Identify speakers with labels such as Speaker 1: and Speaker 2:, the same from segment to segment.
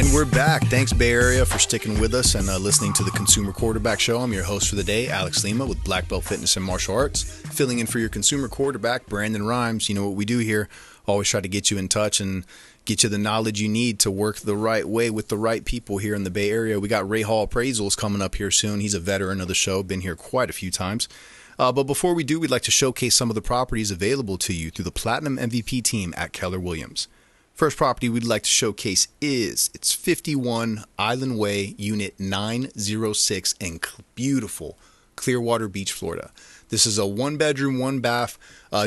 Speaker 1: And we're back. Thanks, Bay Area, for sticking with us and listening to the Consumer Quarterback Show. I'm your host for the day, Alex Lima, with BlackBelt Fitness and Martial Arts. Filling in for your consumer quarterback, Brandon Rhymes. You know what we do here. Always try to get you in touch and get you the knowledge you need to work the right way with the right people here in the Bay Area. We got Hall Appraisals coming up here soon. He's a veteran of the show, been here quite a few times. But before we do, we'd like to showcase some of the properties available to you through the Platinum MVP team at Keller Williams. First property we'd like to showcase is it's 51 Island Way, Unit 906 in beautiful Clearwater Beach, Florida. This is a one-bedroom, one-bath,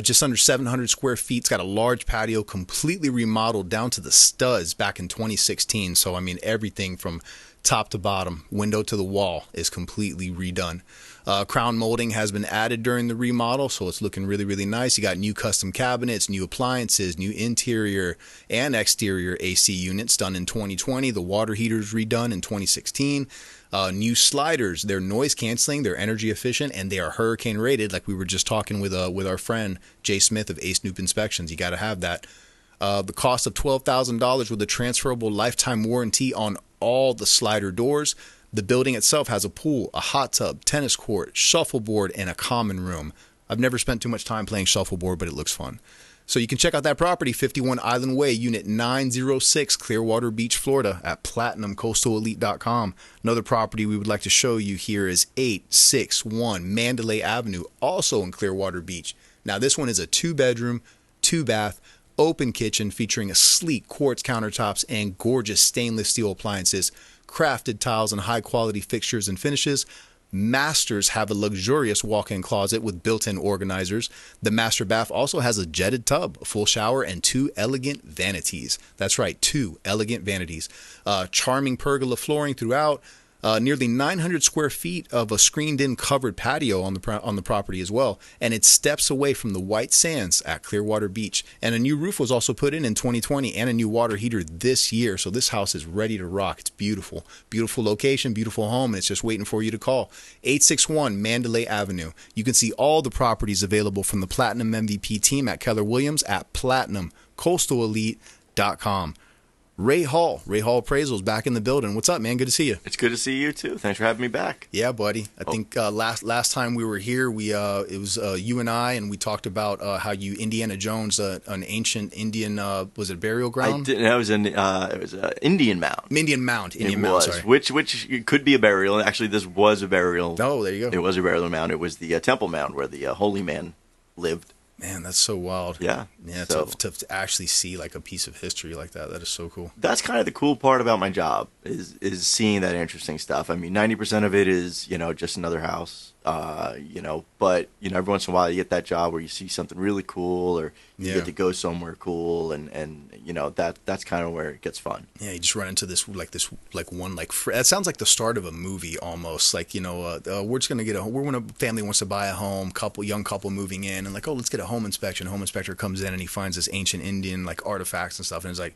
Speaker 1: just under 700 square feet. It's got a large patio, completely remodeled down to the studs back in 2016. So, I mean, everything from top to bottom, window to the wall, is completely redone. Crown molding has been added during the remodel, so it's looking really, really nice. You got new custom cabinets, new appliances, new interior and exterior AC units done in 2020. The water heaters redone in 2016. New sliders. They're noise canceling, they're energy efficient, and they are hurricane rated, like we were just talking with our friend Jay Smith of Ace Noop Inspections. You got to have that. The cost of $12,000 with a transferable lifetime warranty on all the slider doors. The building itself has a pool, a hot tub, tennis court, shuffleboard, and a common room. I've never spent too much time playing shuffleboard, but it looks fun. So you can check out that property, 51 Island Way, Unit 906, Clearwater Beach, Florida, at PlatinumCoastalElite.com. Another property we would like to show you here is 861 Mandalay Avenue, also in Clearwater Beach. Now, this one is a two-bedroom, two-bath, open kitchen featuring a sleek quartz countertops and gorgeous stainless steel appliances, crafted tiles and high-quality fixtures and finishes. Masters have a luxurious walk-in closet with built-in organizers. The master bath also has a jetted tub, a full shower, and two elegant vanities. That's right, two elegant vanities. Charming pergola flooring throughout. Nearly 900 square feet of a screened-in covered patio on the property as well, and it steps away from the white sands at Clearwater Beach. And a new roof was also put in 2020, and a new water heater this year. So this house is ready to rock. It's beautiful, beautiful location, beautiful home, and it's just waiting for you to call. 861 Mandalay Avenue. You can see all the properties available from the Platinum MVP team at Keller Williams at PlatinumCoastalElite.com. Hall Appraisals back in the building. What's up, man? Good to see you.
Speaker 2: It's good to see you too. Thanks for having me back.
Speaker 1: Yeah, buddy. I think last time we were here, it was you and I, and we talked about how you Indiana Jones an ancient Indian was it burial ground?
Speaker 2: It was an Indian mound.
Speaker 1: Indian mound. Sorry.
Speaker 2: Which could be a burial. Actually, this was a burial.
Speaker 1: Oh, there you go.
Speaker 2: It was a burial mound. It was the temple mound where the holy man lived.
Speaker 1: Man, that's so wild.
Speaker 2: Yeah.
Speaker 1: So, to actually see like a piece of history like that is so cool.
Speaker 2: That's kind of the cool part about my job is seeing that interesting stuff. I mean, 90% of it is, just another house, but, every once in a while you get that job where you see something really cool or you get to go somewhere cool and that's kind of where it gets fun.
Speaker 1: Yeah, you just run into this one that sounds like the start of a movie almost. Like, we're just going to we're when a family wants to buy a home, young couple moving in and like, oh, let's get a home inspection. Home inspector comes in and he finds this ancient Indian like artifacts and stuff and it's like,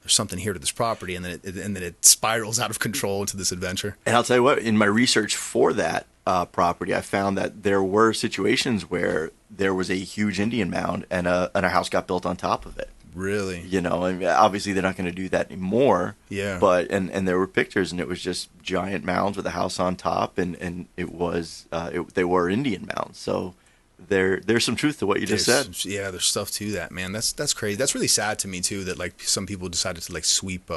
Speaker 1: there's something here to this property, and then it spirals out of control into this adventure.
Speaker 2: And I'll tell you what, in my research for that property, I found that there were situations where there was a huge Indian mound and a house got built on top of it.
Speaker 1: Really?
Speaker 2: And obviously they're not going to do that anymore.
Speaker 1: Yeah.
Speaker 2: But and there were pictures, and it was just giant mounds with a house on top, and it was they were Indian mounds. So there's some truth to what you just said.
Speaker 1: Yeah, there's stuff to that, man. That's crazy. That's really sad to me too. That like some people decided to like sweep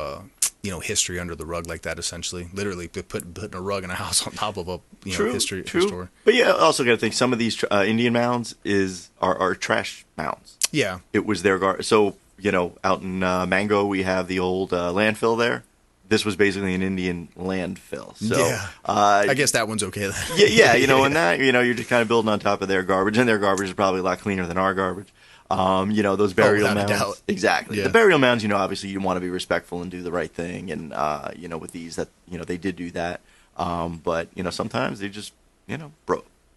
Speaker 1: history under the rug like that. Essentially, literally putting a rug in a house on top of a history.
Speaker 2: But yeah, also got to think some of these Indian mounds are trash mounds.
Speaker 1: Yeah,
Speaker 2: it was their So out in Mango we have the old landfill there. This was basically an Indian landfill. So,
Speaker 1: yeah, I guess that one's okay then.
Speaker 2: Yeah, and that, you're just kind of building on top of their garbage, and their garbage is probably a lot cleaner than our garbage. Those burial mounds. Exactly. Yeah. The burial mounds, obviously you want to be respectful and do the right thing, and, with these that, they did do that. But, sometimes they just,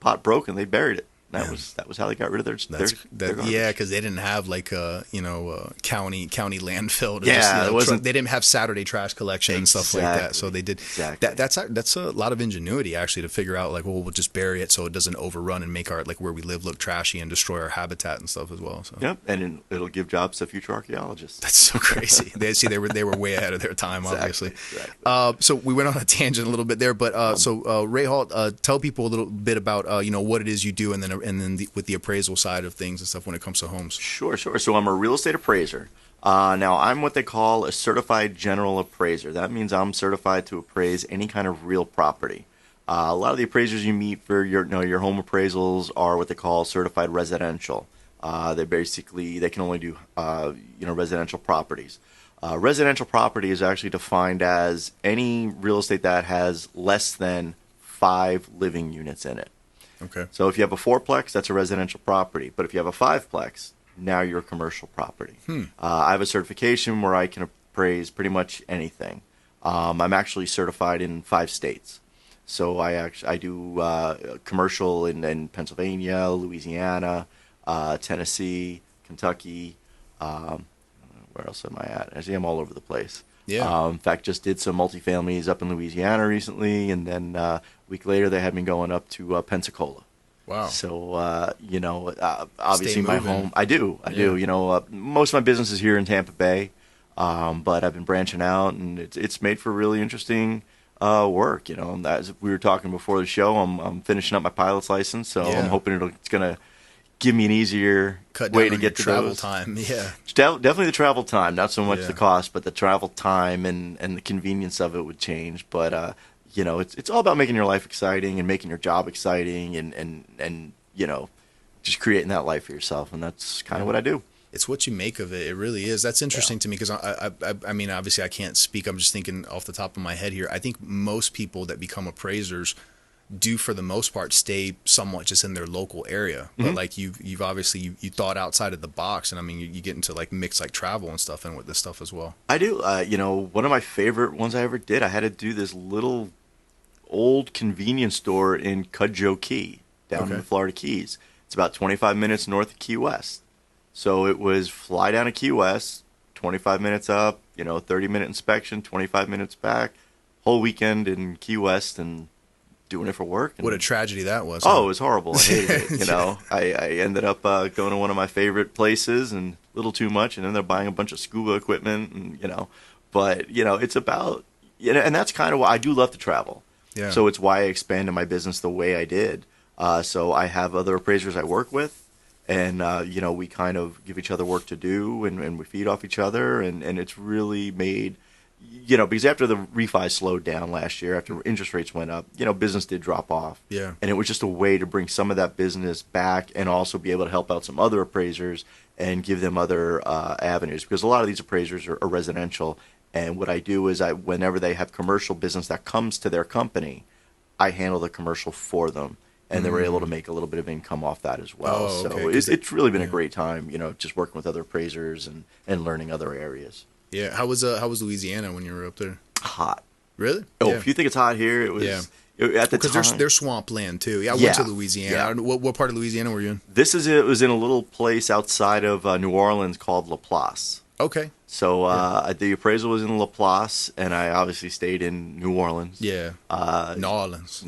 Speaker 2: pot broke and they buried it. That was how they got rid of their garbage.
Speaker 1: Yeah, because they didn't have like county landfill.
Speaker 2: Yeah, it wasn't.
Speaker 1: They didn't have Saturday trash collection and stuff like that. So they did.
Speaker 2: Exactly.
Speaker 1: That's a lot of ingenuity actually to figure out like, well, we'll just bury it so it doesn't overrun and make our like where we live look trashy and destroy our habitat and stuff as well. So.
Speaker 2: Yep, and it'll give jobs to future archaeologists.
Speaker 1: That's so crazy. They were way ahead of their time, obviously.
Speaker 2: Exactly.
Speaker 1: So we went on a tangent a little bit there, but so Ray Hall, tell people a little bit about what it is you do, and then with the appraisal side of things and stuff when it comes to homes.
Speaker 2: Sure. So I'm a real estate appraiser. Now I'm what they call a certified general appraiser. That means I'm certified to appraise any kind of real property. A lot of the appraisers you meet for your home appraisals are what they call certified residential. They can only do residential properties. Residential property is actually defined as any real estate that has less than 5 living units in it.
Speaker 1: Okay.
Speaker 2: So if you have a 4-plex, that's a residential property. But if you have a 5-plex, now you're a commercial property. I have a certification where I can appraise pretty much anything. I'm actually certified in 5 states. So I do commercial in Pennsylvania, Louisiana, Tennessee, Kentucky. Where else am I at? Actually, I'm all over the place.
Speaker 1: Yeah.
Speaker 2: In fact, just did some multifamilies up in Louisiana recently, and then a week later they had me going up to Pensacola.
Speaker 1: Wow.
Speaker 2: So obviously my home. I do.
Speaker 1: Yeah.
Speaker 2: Most of my business is here in Tampa Bay, but I've been branching out, and it's made for really interesting work. As we were talking before the show, I'm finishing up my pilot's license, so I'm hoping it's gonna give me an easier way to get to
Speaker 1: travel time. Yeah,
Speaker 2: definitely the travel time, not so much the cost, but the travel time and the convenience of it would change. But it's all about making your life exciting and making your job exciting, and just creating that life for yourself, and that's kind of what I do.
Speaker 1: It's what you make of it. It really is. That's interesting to me because I mean, obviously I can't speak. I'm just thinking off the top of my head here. I think most people that become appraisers do, for the most part, stay somewhat just in their local area. But like you've obviously you thought outside of the box, and I mean you get into like mixed like travel and stuff and with this stuff as well.
Speaker 2: I do. One of my favorite ones I ever did, I had to do this little old convenience store in Cudjoe Key down in the Florida Keys. It's about 25 minutes north of Key West. So it was fly down to Key West, 25 minutes up, 30-minute inspection, 25 minutes back, whole weekend in Key West, and doing it for work. And
Speaker 1: what a tragedy that was.
Speaker 2: Oh, it was horrible. I hated it. I ended up going to one of my favorite places and a little too much, and ended up buying a bunch of scuba equipment, and but it's about and that's kind of why I do love to travel.
Speaker 1: Yeah.
Speaker 2: So it's why I expanded my business the way I did. So I have other appraisers I work with, and we kind of give each other work to do, and we feed off each other, and it's really made. Because after the refi slowed down last year, after interest rates went up, business did drop off.
Speaker 1: Yeah.
Speaker 2: And it was just a way to bring some of that business back and also be able to help out some other appraisers and give them other avenues. Because a lot of these appraisers are residential. And what I do is whenever they have commercial business that comes to their company, I handle the commercial for them. And they were able to make a little bit of income off that as well.
Speaker 1: Oh,
Speaker 2: So
Speaker 1: okay.
Speaker 2: it's really been a great time, just working with other appraisers and learning other areas.
Speaker 1: Yeah. How was Louisiana when you were up there?
Speaker 2: Hot.
Speaker 1: Really?
Speaker 2: Oh,
Speaker 1: yeah.
Speaker 2: If you think it's hot here, it was at the time.
Speaker 1: Because there's swampland too. Yeah, I went to Louisiana. Yeah. What part of Louisiana were you in?
Speaker 2: It was in a little place outside of New Orleans called Laplace.
Speaker 1: Okay.
Speaker 2: So the appraisal was in Laplace, and I obviously stayed in New Orleans.
Speaker 1: Yeah. New Orleans.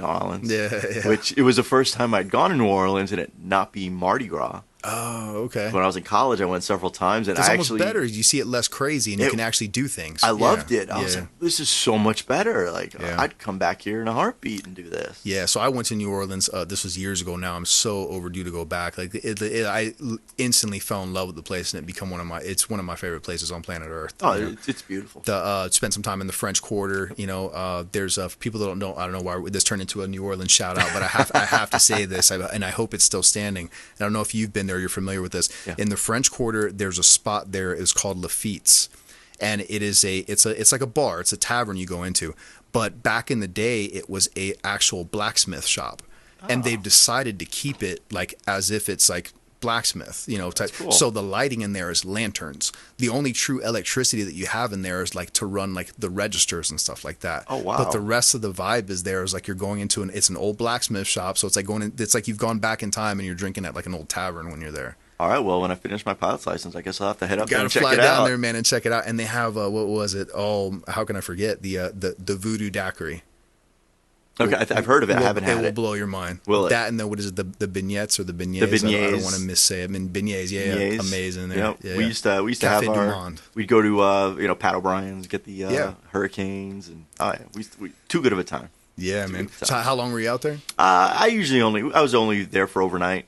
Speaker 1: Yeah.
Speaker 2: Which it was the first time I'd gone to New Orleans and it not be Mardi Gras.
Speaker 1: Oh, okay.
Speaker 2: When I was in college, I went several times, and
Speaker 1: it's almost better. You see it less crazy, and you can actually do things.
Speaker 2: I loved it. I was like, this is so much better. Like, I'd come back here in a heartbeat and do this.
Speaker 1: Yeah. So I went to New Orleans. This was years ago. Now I'm so overdue to go back. Like, I instantly fell in love with the place, and it's one of my favorite places on planet Earth.
Speaker 2: Oh, it's beautiful.
Speaker 1: Spent some time in the French Quarter. There's people that don't know. I don't know why this turned into a New Orleans shout out, but I have to say this, and I hope it's still standing. I don't know if you've been there. You're familiar with this. Yeah. In the French Quarter, there's a spot there. It's called Lafitte's, and it's like a bar. It's a tavern you go into. But back in the day, it was a actual blacksmith shop, and they've decided to keep it like as if it's like blacksmith, type.
Speaker 2: Cool.
Speaker 1: So the lighting in there is lanterns. The only true electricity that you have in there is like to run like the registers and stuff like that.
Speaker 2: Oh, wow.
Speaker 1: But the rest of the vibe is there is like you're going into it's an old blacksmith shop. So it's like it's like you've gone back in time and you're drinking at like an old tavern when you're there.
Speaker 2: All right, well, when I finish my pilot's license, I guess I'll have to head up there and check it out.
Speaker 1: Gotta fly down there, man, and check it out. And they have, what was it? Oh, how can I forget? The Voodoo Daiquiri.
Speaker 2: Okay, I've heard of it. I haven't had it.
Speaker 1: It will blow your mind.
Speaker 2: Will it?
Speaker 1: That and what is it? The beignets or the beignets?
Speaker 2: The beignets.
Speaker 1: I don't want to missay it. I mean, beignets, yeah, amazing.
Speaker 2: Yeah. We used to
Speaker 1: Cafe
Speaker 2: have
Speaker 1: Du
Speaker 2: our.
Speaker 1: Monde.
Speaker 2: We'd go to Pat O'Brien's, get the hurricanes, and we too good of a time.
Speaker 1: Yeah, man. So how long were you out there?
Speaker 2: I was only there for overnight.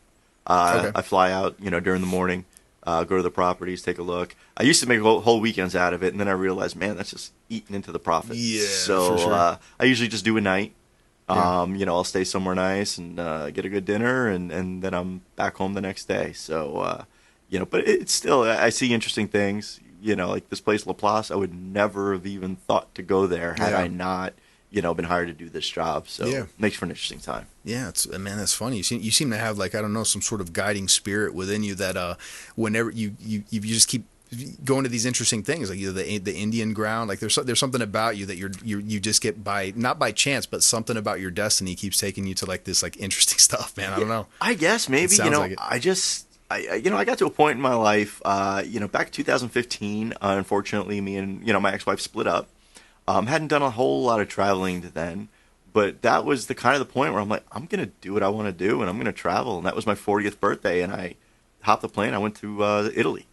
Speaker 1: Okay.
Speaker 2: I fly out, during the morning, go to the properties, take a look. I used to make whole weekends out of it, and then I realized, man, that's just eating into the profit.
Speaker 1: Yeah,
Speaker 2: so
Speaker 1: for sure.
Speaker 2: I usually just do a night.
Speaker 1: Yeah.
Speaker 2: I'll stay somewhere nice and get a good dinner, and then I'm back home the next day. So, but it's still, I see interesting things. Like this place, La Place, I would never have even thought to go there had I not, been hired to do this job. So it makes for an interesting time. Yeah,
Speaker 1: man, that's funny. You seem to have, like, I don't know, some sort of guiding spirit within you that whenever you just keep going to these interesting things, like the Indian ground, like there's something about you that you just get not by chance, but something about your destiny keeps taking you to like this like interesting stuff, man. I don't know.
Speaker 2: I guess maybe
Speaker 1: like it.
Speaker 2: I got to a point in my life, back in 2015. Unfortunately, me and my ex-wife split up. Hadn't done a whole lot of traveling to then, but that was the kind of the point where I'm like, I'm gonna do what I want to do, and I'm gonna travel. And that was my 40th birthday, and I hopped the plane. I went to Italy.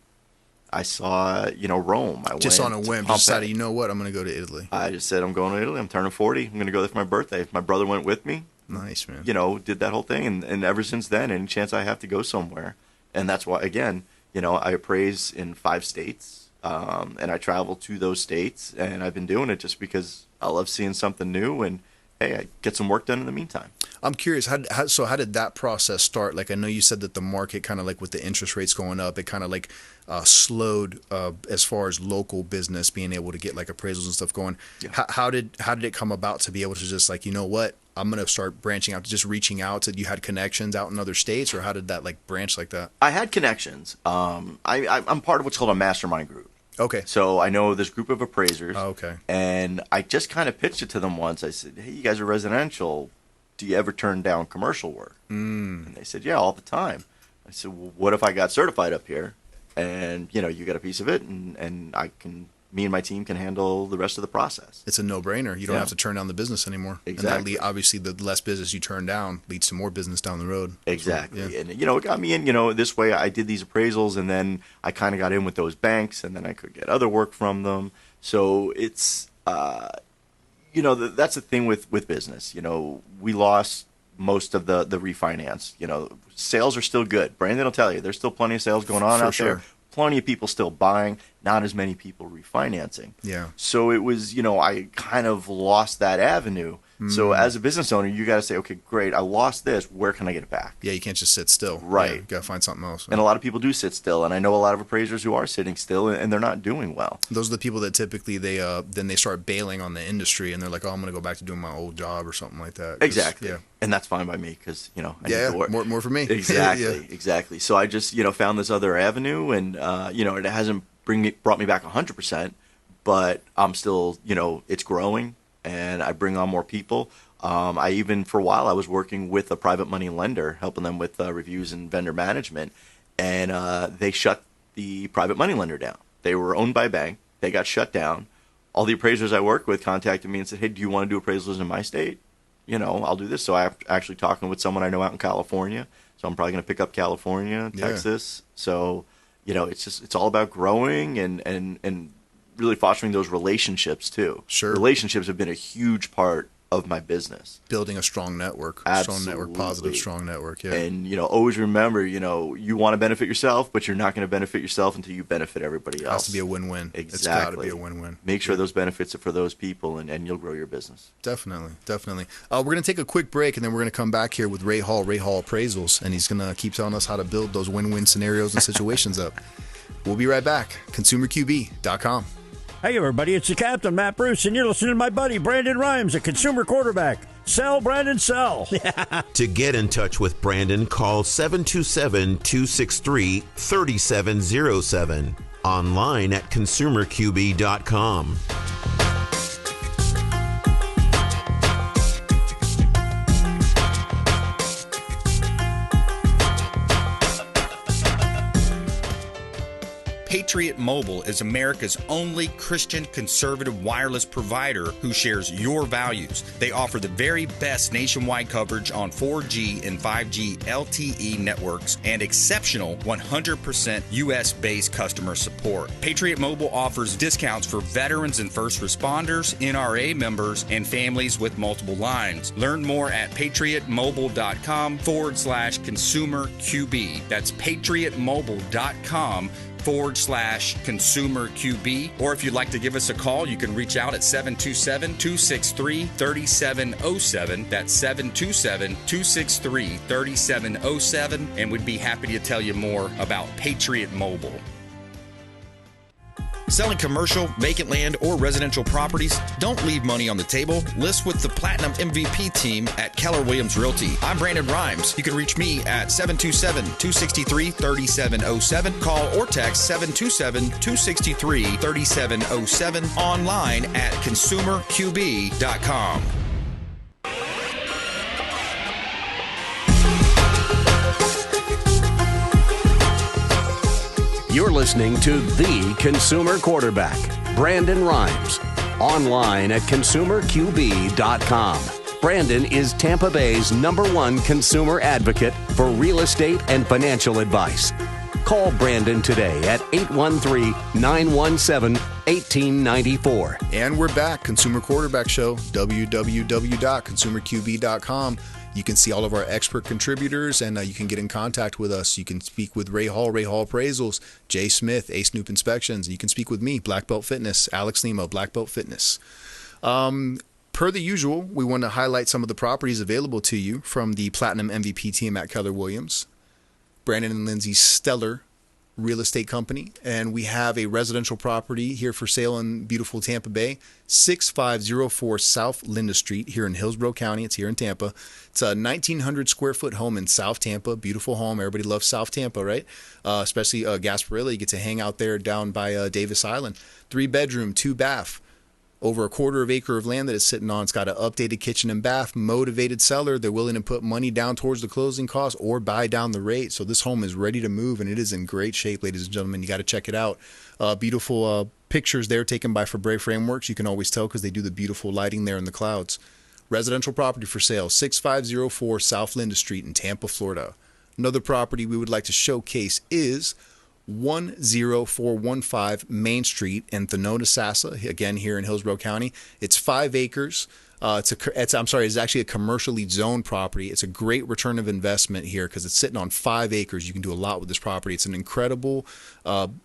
Speaker 2: I saw, Rome. I
Speaker 1: just
Speaker 2: went
Speaker 1: on a whim,
Speaker 2: to
Speaker 1: just decided, you know what, I'm going to go to Italy.
Speaker 2: I just said, I'm going to Italy. I'm turning 40. I'm going to go there for my birthday. My brother went with me.
Speaker 1: Nice, man.
Speaker 2: Did that whole thing. And ever since then, any chance I have to go somewhere. And that's why, again, I appraise in 5 states. And I travel to those states. And I've been doing it just because I love seeing something new. And, hey, I get some work done in the meantime.
Speaker 1: I'm curious, how did that process start? Like, I know you said that the market kind of like with the interest rates going up, it kind of like slowed as far as local business being able to get like appraisals and stuff going. Yeah. How did it come about to be able to just like, you know what, I'm going to start branching out, just reaching out to, you had connections out in other states, or how did that like branch like that?
Speaker 2: I had connections. I'm part of what's called a mastermind group.
Speaker 1: Okay.
Speaker 2: So I know this group of appraisers.
Speaker 1: Oh, okay.
Speaker 2: And I just kind of pitched it to them once. I said, hey, you guys are residential. Do you ever turn down commercial work? And they said, yeah, all the time. I said, well, what if I got certified up here? And, you get a piece of it, and me and my team can handle the rest of the process.
Speaker 1: It's a no-brainer. You don't have to turn down the business anymore.
Speaker 2: Exactly.
Speaker 1: And obviously, the less business you turn down leads to more business down the road.
Speaker 2: Exactly.
Speaker 1: So, yeah.
Speaker 2: And, it got me in, this way I did these appraisals, and then I kind of got in with those banks, and then I could get other work from them. So it's, that's the thing with business. We lost most of the refinance. Sales are still good. Brandon will tell you, there's still plenty of sales going on out there. Plenty of people still buying, not as many people refinancing.
Speaker 1: Yeah.
Speaker 2: So it was, I kind of lost that avenue. So as a business owner, you got to say, okay, great, I lost this. Where can I get it back?
Speaker 1: Yeah, you can't just sit still.
Speaker 2: Right.
Speaker 1: Yeah, you got to find something else.
Speaker 2: And a lot of people do sit still. And I know a lot of appraisers who are sitting still, and they're not doing well.
Speaker 1: Those are the people that typically then they start bailing on the industry, and they're like, oh, I'm going to go back to doing my old job or something like that.
Speaker 2: Exactly.
Speaker 1: Yeah.
Speaker 2: And that's fine by me because, I need to work.
Speaker 1: More for me.
Speaker 2: Exactly.
Speaker 1: Yeah.
Speaker 2: Exactly. So I just, found this other avenue, and, it hasn't brought me back 100%, but I'm still, it's growing, and I bring on more people. I even, for a while, I was working with a private money lender, helping them with reviews and vendor management, and they shut the private money lender down. They were owned by a bank. They got shut down. All the appraisers I worked with contacted me and said, hey, do you want to do appraisals in my state? I'll do this. So I'm actually talking with someone I know out in California. So I'm probably going to pick up California, Texas. Yeah. So, it's all about growing and really fostering those relationships too.
Speaker 1: Sure.
Speaker 2: Relationships have been a huge part of my business.
Speaker 1: Building a strong network.
Speaker 2: Absolutely.
Speaker 1: Strong network, positive, strong network, yeah.
Speaker 2: And, always remember, you want to benefit yourself, but you're not going to benefit yourself until you benefit everybody else.
Speaker 1: It has to be a win-win.
Speaker 2: Exactly.
Speaker 1: It's got to be a win-win.
Speaker 2: Make sure those benefits are for those people, and you'll grow your business.
Speaker 1: Definitely. We're going to take a quick break, and then we're going to come back here with Ray Hall Appraisals, and he's going to keep telling us how to build those win-win scenarios and situations up. We'll be right back. ConsumerQB.com.
Speaker 3: Hey, everybody, it's the captain, Matt Bruce, and you're listening to my buddy, Brandon Rhymes, a consumer quarterback. Sell, Brandon, sell.
Speaker 4: To get in touch with Brandon, call 727-263-3707. Online at consumerqb.com.
Speaker 5: Patriot Mobile is America's only Christian conservative wireless provider who shares your values. They offer the very best nationwide coverage on 4G and 5G LTE networks and exceptional 100% US-based customer support. Patriot Mobile offers discounts for veterans and first responders, NRA members, and families with multiple lines. Learn more at patriotmobile.com/consumer QB. That's patriotmobile.com/consumer QB. Or if you'd like to give us a call, you can reach out at 727-263-3707. That's 727-263-3707. And we'd be happy to tell you more about Patriot Mobile. Selling commercial, vacant land, or residential properties? Don't leave money on the table. List with the Platinum MVP team at Keller Williams Realty. I'm Brandon Rhymes. You can reach me at 727-263-3707. Call or text 727-263-3707. Online at consumerqb.com.
Speaker 6: You're listening to The Consumer Quarterback, Brandon Rhymes, online at consumerqb.com. Brandon is Tampa Bay's #1 consumer advocate for real estate and financial advice. Call Brandon today at 813-917-1894.
Speaker 1: And we're back. Consumer Quarterback Show, www.consumerqb.com. You can see all of our expert contributors, and you can get in contact with us. You can speak with Ray Hall Appraisals, Jay Smith, Ace Snoop Inspections. You can speak with me, BlackBelt Fitness, Alex Lima, BlackBelt Fitness. Per the usual, we want to highlight some of the properties available to you from the Platinum MVP team at Keller Williams, Brandon and Lindsay's stellar real estate company. And we have a residential property here for sale in beautiful Tampa Bay, 6504 South Linda Street here in Hillsborough County. It's here in Tampa. It's a 1,900 square foot home in South Tampa. Beautiful home. Everybody loves South Tampa, right? Especially Gasparilla. You get to hang out there down by Davis Island. 3-bedroom, 2-bath. Over a quarter of acre of land that it's sitting on. It's got an updated kitchen and bath. Motivated seller. They're willing to put money down towards the closing cost or buy down the rate. So this home is ready to move, and it is in great shape, ladies and gentlemen. You got to check it out. Beautiful pictures there taken by Fabre Frameworks. You can always tell because they do the beautiful lighting there in the clouds. Residential property for sale, 6504 South Linda Street in Tampa, Florida. Another property we would like to showcase is 10415 Main Street in Thonotosassa, again here in Hillsborough County. It's 5 acres. It's actually a commercially zoned property. It's a great return of investment here because it's sitting on 5 acres. You can do a lot with this property. It's an incredible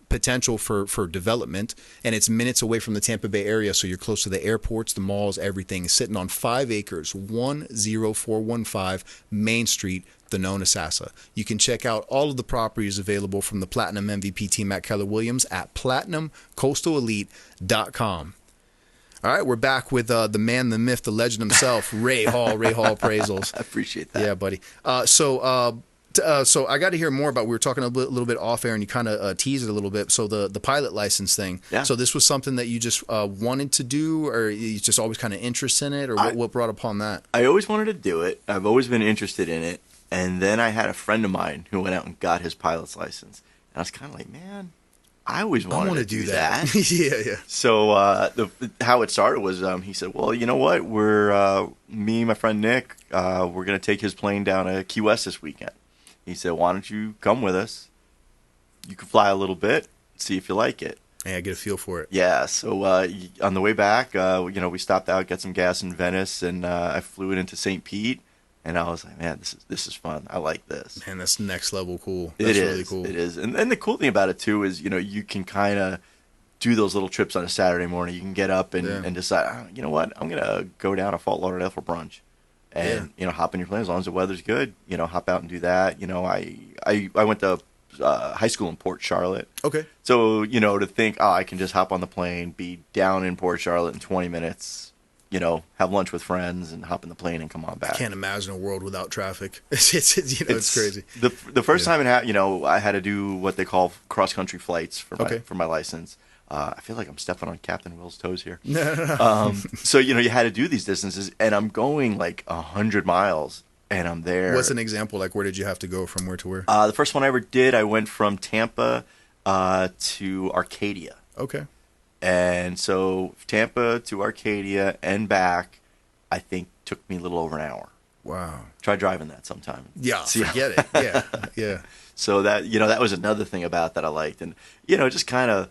Speaker 1: potential for development, and it's minutes away from the Tampa Bay area, so you're close to the airports, the malls, everything. It's sitting on 5 acres, 10415 Main Street, Thonotosassa. You can check out all of the properties available from the Platinum MVP team at Keller Williams at platinumcoastalelite.com. All right, we're back with the man, the myth, the legend himself, Ray Hall Appraisals.
Speaker 2: I appreciate that.
Speaker 1: Yeah, buddy. So I got to hear more about. We were talking a little bit off air, and you kind of teased it a little bit. So the pilot license thing.
Speaker 2: Yeah.
Speaker 1: So this was something that you just wanted to do, or you just always kind of interested in it, or what brought upon that?
Speaker 2: I always wanted to do it. I've always been interested in it. And then I had a friend of mine who went out and got his pilot's license. And I was kind of like, man, I always wanted to do that.
Speaker 1: Yeah.
Speaker 2: So how it started was he said, well, you know what? Me and my friend Nick, we're going to take his plane down to Key West this weekend. He said, why don't you come with us? You can fly a little bit, see if you like it.
Speaker 1: Yeah, get a feel for it.
Speaker 2: Yeah, so on the way back, we stopped out, got some gas in Venice, and I flew it into St. Pete. And I was like, man, this is fun. I like this.
Speaker 1: Man, that's next level cool. That's really cool.
Speaker 2: It is. And the cool thing about it, too, is, you can kind of do those little trips on a Saturday morning. You can get up and decide, you know what, I'm going to go down to Fort Lauderdale for brunch. And, hop in your plane as long as the weather's good. Hop out and do that. I went to high school in Port Charlotte.
Speaker 1: Okay.
Speaker 2: So, to think, I can just hop on the plane, be down in Port Charlotte in 20 minutes, have lunch with friends and hop in the plane and come on back.
Speaker 1: I can't imagine a world without traffic. It's crazy.
Speaker 2: The first time I had to do what they call cross-country flights for my license. I feel like I'm stepping on Captain Will's toes here. So, you had to do these distances, and I'm going like 100 miles, and I'm there.
Speaker 1: What's an example? Like, where did you have to go from where to where?
Speaker 2: The first one I ever did, I went from Tampa to Arcadia.
Speaker 1: Okay.
Speaker 2: And so Tampa to Arcadia and back, I think took me a little over an hour.
Speaker 1: Wow.
Speaker 2: Try driving that sometime.
Speaker 1: Yeah, forget it. Yeah, yeah.
Speaker 2: So that, that was another thing about that I liked. And, just kind of,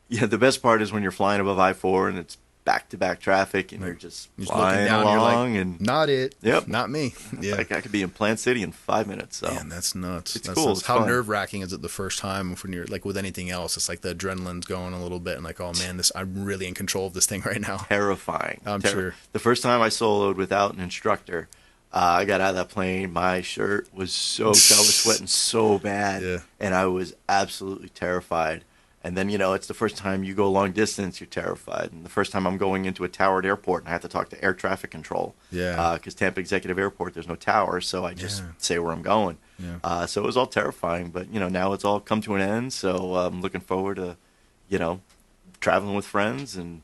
Speaker 2: the best part is when you're flying above I-4 and it's back-to-back traffic and you're just flying
Speaker 1: down,
Speaker 2: along.
Speaker 1: you're like, not it.
Speaker 2: Yep.
Speaker 1: Not me. Yeah.
Speaker 2: Like I could be in Plant City in 5 minutes. So.
Speaker 1: Man, that's nuts.
Speaker 2: It's
Speaker 1: that's
Speaker 2: cool.
Speaker 1: Nuts.
Speaker 2: It's
Speaker 1: How
Speaker 2: fun.
Speaker 1: nerve-wracking is it the first time when you're, like with anything else? It's like the adrenaline's going a little bit and like, oh man, I'm really in control of this thing right now.
Speaker 2: Terrifying.
Speaker 1: I'm sure.
Speaker 2: The first time I soloed without an instructor, I got out of that plane. My shirt was soaked. I was sweating so bad, and I was absolutely terrified. And then, it's the first time you go long distance, you're terrified. And the first time I'm going into a towered airport and I have to talk to air traffic control. Yeah. Because Tampa Executive Airport, there's no tower, so I just say where I'm going. Yeah. So it was all terrifying. But, now it's all come to an end. So I'm looking forward to, traveling with friends and,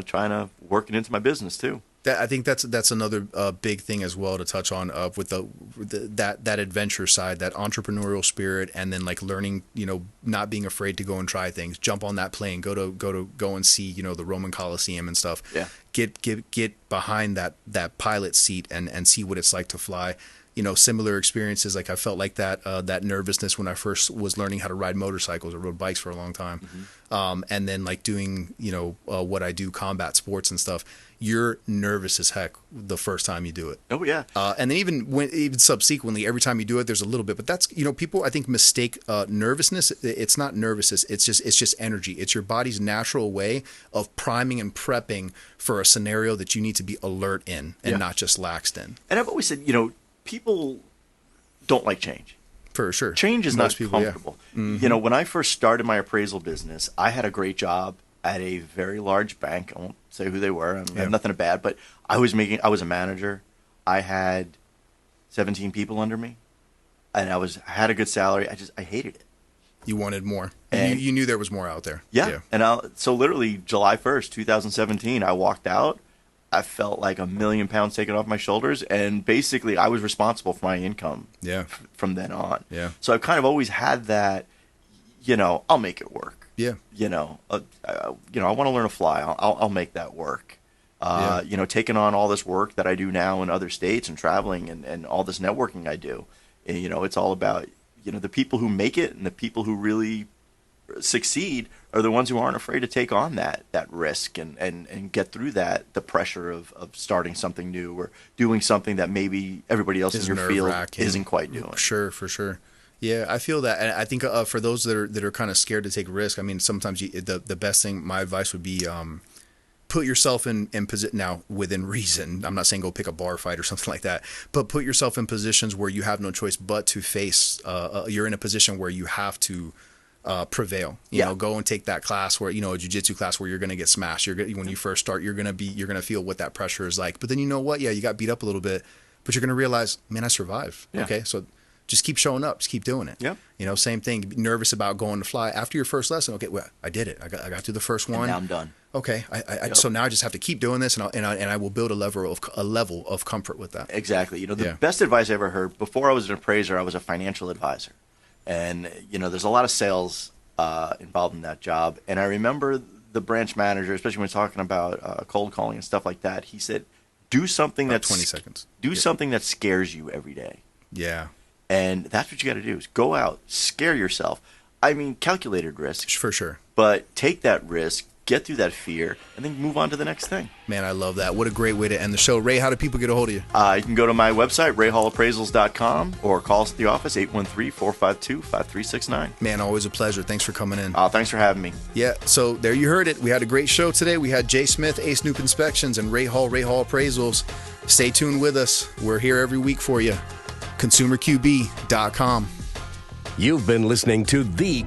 Speaker 2: trying to work it into my business too.
Speaker 1: I think that's another big thing as well to touch on with that adventure side, that entrepreneurial spirit, and then like learning, not being afraid to go and try things, jump on that plane, go and see, the Roman Colosseum and stuff.
Speaker 2: Yeah.
Speaker 1: Get behind that pilot seat and see what it's like to fly. Similar experiences. Like I felt like that nervousness when I first was learning how to ride motorcycles. I rode bikes for a long time. Mm-hmm. And then like doing, what I do, combat sports and stuff. You're nervous as heck the first time you do it.
Speaker 2: Oh yeah.
Speaker 1: And then even subsequently, every time you do it, there's a little bit. But that's, people I think mistake nervousness. It's not nervousness. It's just energy. It's your body's natural way of priming and prepping for a scenario that you need to be alert in and not just laxed in.
Speaker 2: And I've always said, people don't like change.
Speaker 1: For sure.
Speaker 2: Change is
Speaker 1: Most
Speaker 2: not
Speaker 1: people,
Speaker 2: comfortable.
Speaker 1: Yeah. Mm-hmm.
Speaker 2: When I first started my appraisal business, I had a great job at a very large bank. I won't say who they were. I have nothing bad, but I was a manager. I had 17 people under me, and I had a good salary. I hated it.
Speaker 1: You wanted more. And you knew there was more out there.
Speaker 2: Yeah. And so literally July 1st, 2017, I walked out. I felt like 1,000,000 pounds taken off my shoulders, and basically I was responsible for my income from then on. Yeah. So I've kind of always had that, I'll make it work.
Speaker 1: Yeah.
Speaker 2: I want to learn to fly. I'll make that work. Taking on all this work that I do now in other states and traveling and all this networking I do, it's all about, the people who make it and the people who really succeed are the ones who aren't afraid to take on that risk and get through the pressure of starting something new or doing something that maybe everybody else in your field isn't quite doing.
Speaker 1: Sure, for sure. Yeah, I feel that. And I think for those that are kind of scared to take risk, I mean, sometimes the best thing, my advice would be put yourself in position. Now, within reason, I'm not saying go pick a bar fight or something like that, but put yourself in positions where you have no choice but to face, you're in a position where you have to prevail. You know, go and take that class where, a jiu-jitsu class where you're going to get smashed. When you first start, you're going to feel what that pressure is like. But then you know what? Yeah, you got beat up a little bit, but you're going to realize, man, I survived. Yeah. Okay, so just keep showing up, just keep doing it. Yeah. Same thing. Nervous about going to fly after your first lesson. Okay, well, I did it. I got through the first one.
Speaker 2: And now I'm done.
Speaker 1: Okay, so now I just have to keep doing this, and I will build a level of comfort with that.
Speaker 2: Exactly. The best advice I ever heard before I was an appraiser, I was a financial advisor, and there's a lot of sales involved in that job. And I remember the branch manager, especially when talking about cold calling and stuff like that. He said, "Do something that's
Speaker 1: 20 seconds.
Speaker 2: Do something that scares you every day."
Speaker 1: Yeah.
Speaker 2: And that's what you got to do: is go out, scare yourself. I mean, calculated risk
Speaker 1: for sure,
Speaker 2: but take that risk. Get through that fear, and then move on to the next thing.
Speaker 1: Man, I love that. What a great way to end the show. Ray, how do people get a hold of you?
Speaker 2: You can go to my website, rayhallappraisals.com, or call us at the office, 813-452-5369.
Speaker 1: Man, always a pleasure. Thanks for coming in.
Speaker 2: Thanks for having me.
Speaker 1: Yeah, so there you heard it. We had a great show today. We had Jay Smith, Ace Noop Inspections, and Ray Hall Appraisals. Stay tuned with us. We're here every week for you. ConsumerQB.com.
Speaker 6: You've been listening to The